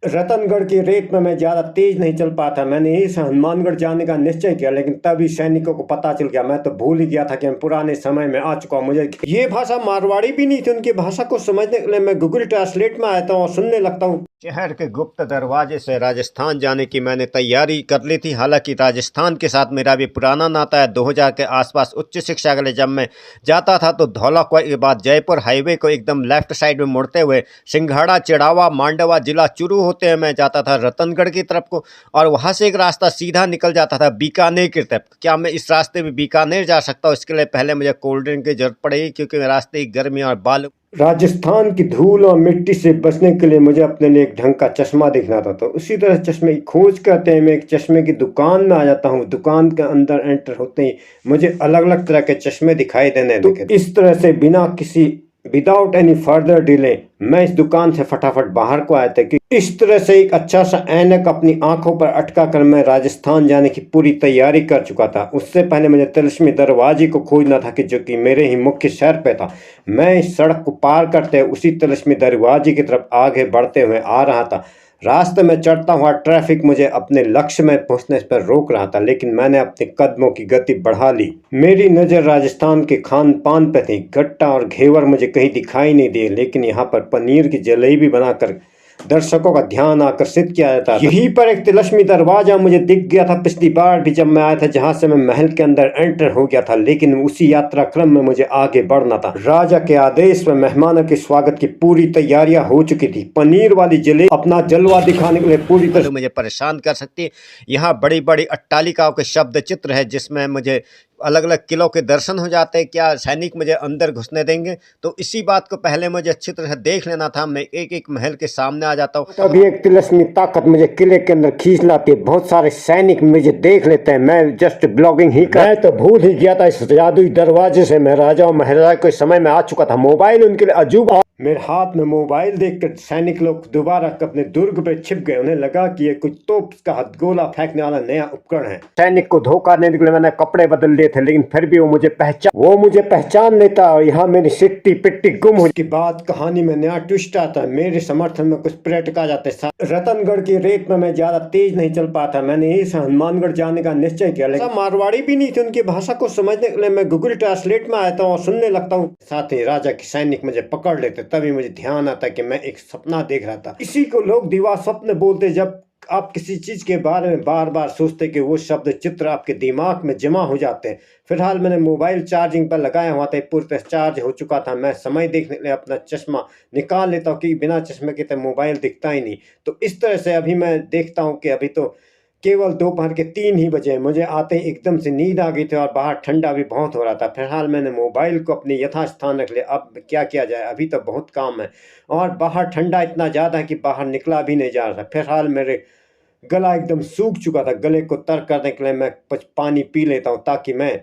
रतनगढ़ की रेत में मैं ज़्यादा तेज नहीं चल पाता। मैंने इस हनुमानगढ़ जाने का निश्चय किया, लेकिन तभी सैनिकों को पता चल गया। मैं तो भूल ही गया था कि मैं पुराने समय में आ चुका हूँ। मुझे ये भाषा मारवाड़ी भी नहीं थी। उनकी भाषा को समझने के लिए मैं गूगल ट्रांसलेट में आता हूँ और सुनने लगता हूँ। शहर के गुप्त दरवाजे से राजस्थान जाने की मैंने तैयारी कर ली थी। हालांकि राजस्थान के साथ मेरा भी पुराना नाता है। 2000 के आसपास उच्च शिक्षा के लिए जब मैं जाता था तो धौलाकुआं के बाद जयपुर हाईवे को एकदम लेफ्ट साइड में मुड़ते हुए सिंघाड़ा, चिड़ावा, मांडवा जिला चुरू होते हुए मैं जाता था रतनगढ़ की तरफ को, और वहाँ से एक रास्ता सीधा निकल जाता था बीकानेर की तरफ। क्या मैं इस रास्ते में बीकानेर जा सकता हूँ? इसके लिए पहले मुझे कोल्ड ड्रिंक की जरूरत पड़ेगी, क्योंकि रास्ते की गर्मी और बालू। राजस्थान की धूल और मिट्टी से बचने के लिए मुझे अपने लिए एक ढंग का चश्मा देखना था। तो उसी तरह चश्मे की खोज करते हैं मैं एक चश्मे की दुकान में आ जाता हूँ। दुकान के अंदर एंटर होते ही मुझे अलग अलग तरह के चश्मे दिखाई देने लगे। तो इस तरह से बिना किसी विदाउट एनी फर्दर डिले मैं इस दुकान से फटाफट बाहर को आया था कि इस तरह से एक अच्छा सा ऐनक अपनी आंखों पर अटका कर मैं राजस्थान जाने की पूरी तैयारी कर चुका था। उससे पहले मुझे तिलस्मी दरवाजे को खोजना था कि जो कि मेरे ही मुख्य शहर पे था। मैं इस सड़क को पार करते हुए उसी तिलस्मी दरवाजे की तरफ आगे बढ़ते हुए आ रहा था। रास्ते में चढ़ता हुआ ट्रैफिक मुझे अपने लक्ष्य में पहुंचने पर रोक रहा था, लेकिन मैंने अपने कदमों की गति बढ़ा ली। मेरी नज़र राजस्थान के खान पान पे थी। गट्टा और घेवर मुझे कहीं दिखाई नहीं दिए, लेकिन यहाँ पर पनीर की जलेबी बनाकर दर्शकों का ध्यान आकर्षित किया जाता था। यहीं पर एक तिलस्मी दरवाजा मुझे दिख गया था पिछली बार भी जब मैं आया था, जहां से मैं महल के अंदर एंटर हो गया था। लेकिन उसी यात्रा क्रम में मुझे आगे बढ़ना था। राजा के आदेश में मेहमानों के स्वागत की पूरी तैयारियां हो चुकी थी। पनीर वाली जलेबी अपना जलवा दिखाने के लिए पूरी तरह मुझे परेशान कर सकती है। यहाँ बड़ी बड़ी अट्टालिकाओं के शब्द चित्र है, जिसमें मुझे अलग अलग किलों के दर्शन हो जाते हैं। क्या सैनिक मुझे अंदर घुसने देंगे? तो इसी बात को पहले मुझे अच्छी तरह देख लेना था। मैं एक एक महल के सामने आ जाता हूँ। तभी एक तिलस्मी ताकत मुझे किले के अंदर खींच लाती है। बहुत सारे सैनिक मुझे देख लेते हैं। मैं जस्ट ब्लॉगिंग ही कर, मैं तो भूल ही गया था इस जादुई दरवाजे से मैं राजा और महाराजा के समय में आ चुका था। मोबाइल उनके लिए अजूबा। मेरे हाथ में मोबाइल देखकर सैनिक लोग दोबारा अपने दुर्ग पे छिप गए। उन्हें लगा कि ये कुछ तोप का हथगोला फेंकने वाला नया उपकरण है। सैनिक को धोखा देने के लिए मैंने कपड़े बदल लिए थे, लेकिन फिर भी वो मुझे पहचान लेता और यहाँ मेरी सिट्टी पिट्टी गुम हो। उसके बाद कहानी में नया ट्विस्ट आता है। मेरे समर्थन में कुछ पर्यटक आ जाते। रतनगढ़ की रेत में मैं ज्यादा तेज नहीं चल पाता। मैंने इस हनुमानगढ़ जाने का निश्चय किया, लेकिन मारवाड़ी भी नहीं थी। उनकी भाषा को समझने के लिए मैं गूगल ट्रांसलेट में आता हूँ और सुनने लगता हूँ। साथ ही राजा के सैनिक मुझे पकड़ लेते। तभी मुझे ध्यान आता कि मैं एक सपना देख रहा था। इसी को लोग दीवा स्वप्न बोलते। जब आप किसी चीज के बारे में बार बार सोचते कि वो शब्द चित्र आपके दिमाग में जमा हो जाते हैं। फिलहाल मैंने मोबाइल चार्जिंग पर लगाया हुआ था, पूरी तरह चार्ज हो चुका था। मैं समय देखने के लिए अपना चश्मा निकाल लेता हूँ कि बिना चश्मे के तो मोबाइल दिखता ही नहीं। तो इस तरह से अभी मैं देखता हूँ कि अभी तो केवल दोपहर के 3 ही बजे। मुझे आते ही एकदम से नींद आ गई थी और बाहर ठंडा भी बहुत हो रहा था। फिलहाल मैंने मोबाइल को अपने यथास्थान रख लिया। अब क्या किया जाए, अभी तो बहुत काम है और बाहर ठंडा इतना ज़्यादा है कि बाहर निकला भी नहीं जा रहा था। फिलहाल मेरे गला एकदम सूख चुका था। गले को तर करने के लिए मैं कुछ पानी पी लेता हूँ, ताकि मैं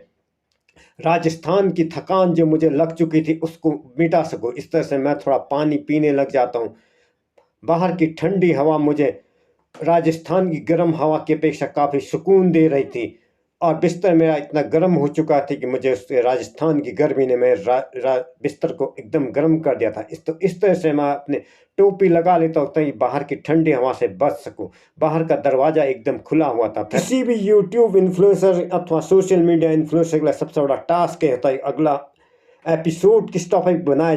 राजस्थान की थकान जो मुझे लग चुकी थी उसको मिटा सकूँ। इस तरह से मैं थोड़ा पानी पीने लग जाता हूँ। बाहर की ठंडी हवा मुझे राजस्थान की गर्म हवा की अपेक्षा काफ़ी सुकून दे रही थी, और बिस्तर मेरा इतना गर्म हो चुका था कि मुझे उस राजस्थान की गर्मी ने मेरे बिस्तर को एकदम गर्म कर दिया था। इस तरह से मैं अपने टोपी लगा लेता हूँ ताकि बाहर की ठंडी हवा से बच सकूँ। बाहर का दरवाज़ा एकदम खुला हुआ था। किसी भी यूट्यूब इन्फ्लुएंसर अथवा सोशल मीडिया इन्फ्लुएंसर के लिए सबसे बड़ा टास्क होता है अगला एपिसोड किस टॉपिक बनाया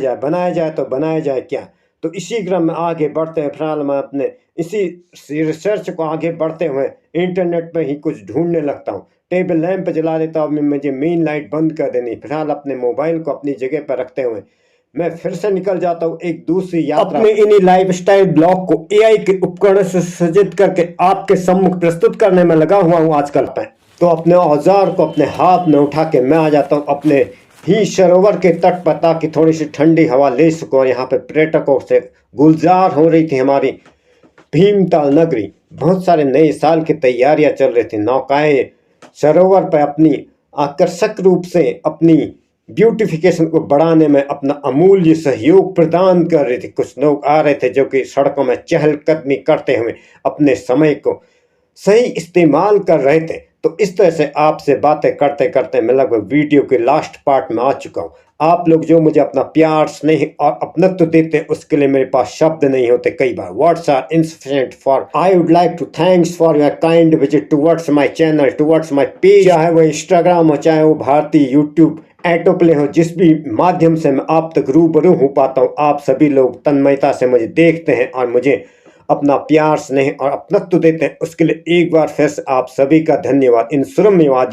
जाए तो बनाया जाए क्या। तो इसी क्रम में आगे बढ़ते हैं। फिलहाल मैं अपने इसी रिसर्च को आगे बढ़ते हुए इंटरनेट पर ही कुछ ढूंढने लगता हूँ। टेबल लैंप जला देता हूँ। मुझे मेन लाइट बंद कर देनी। फिलहाल अपने मोबाइल को अपनी जगह पर रखते हुए मैं फिर से निकल जाता हूँ एक दूसरी यात्रा। अपने इन्हीं लाइफस्टाइल ब्लॉग को एआई के उपकरण से सज्जित करके आपके सम्मुख प्रस्तुत करने में लगा हुआ हूँ आजकल। तो अपने औजार को अपने हाथ में उठा के मैं आ जाता हूँ अपने ही सरोवर के तट पर, ताकि थोड़ी सी ठंडी हवा ले सकूं। और यहाँ पे पर्यटकों से गुलजार हो रही थी हमारी भीमताल नगरी। बहुत सारे नए साल की तैयारियां चल रही थी। नौकाएं सरोवर पर अपनी आकर्षक रूप से अपनी ब्यूटिफिकेशन को बढ़ाने में अपना अमूल्य सहयोग प्रदान कर रही थी। कुछ लोग आ रहे थे जो कि सड़कों में चहलकदमी करते हुए अपने समय को सही इस्तेमाल कर रहे थे। तो इस तरह से आपसे बातें करते करते मैं लगभग वीडियो के लास्ट पार्ट में आ चुका हूँ। आप लोग जो मुझे अपना प्यार, स्नेह और अपनत्व देते हैं, उसके लिए मेरे पास शब्द नहीं होते कई बार। Words are insufficient for I would like to thanks for your kind visit towards my channel, towards my page, चाहे वो इंस्टाग्राम हो, चाहे वो भारतीय यूट्यूब ऑटोप्ले हो, जिस भी माध्यम से मैं आप तक रूबरू हो पाता हूँ। आप सभी लोग तन्मयता से मुझे देखते हैं और मुझे अपना प्यार, स्नेह और अपनत्व देते हैं, उसके लिए एक बार फिर से आप सभी का धन्यवाद। इन सुरम्यवादी